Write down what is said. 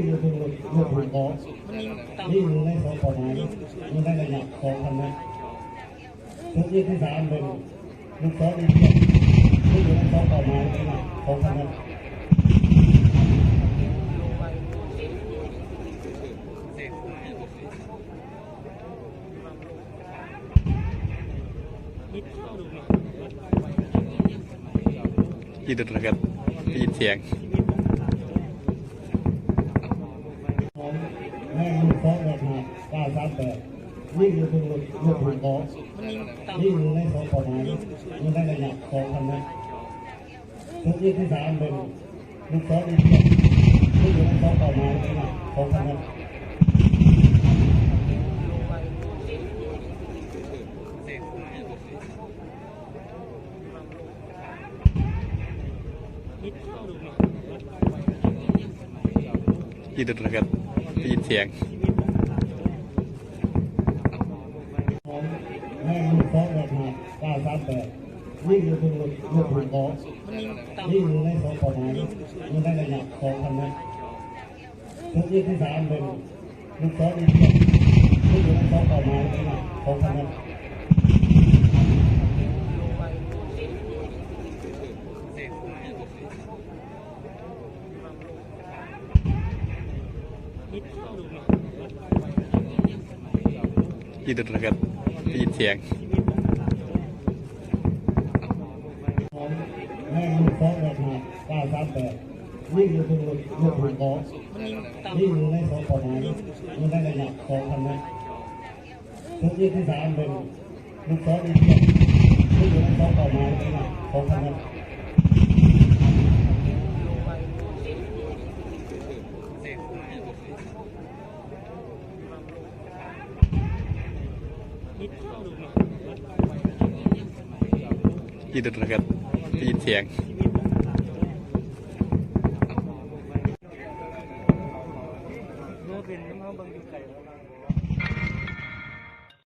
อยู่ที่ลูกหัวโตนี่อยู่ในสองกฎหมายอยู่ในระดับ2,000 เมตรชุดที่3เป็นลูกโตนี่อยู่ในสองกฎหมายในระดับ2,000 เมตรยืดนะครับได้ยินเสียงแม่ลูกโตแบบมา938นี่อยู่ที่ลูกหัวโตนี่อยู่ในสองกฎหมายอยู่ในระดับ2,000 เมตรชุดที่3เป็นลูกโตนี่อยู่ในสองกฎหมายในระดับ2,000 เมตรยืดนะครับได้ยินเสียงแม่ลูกโตแบบมา938นี่อยู่ที่ลูกหัวโตนี่อยู่ในสองกฎหมายอยู่ในระดับ2,000 เมตรชุดที่3เป็นลูกโตนี่อยู่ในสองกฎหมายในระดับ2,000 เมตรยืดนะครับได้ยินเสียงแม่ลูกโตแบบมา938นี่อยู่ที่ลูกหัวโตนี่อยู่ในสองกฎหมายอยู่ในระดับ2,000 เมตรชุดที่3เป็นลูกโตนี่อยู่ในสองกฎหมายในระดับ2,000 เมตรยืดนะครับได้ยินเสียง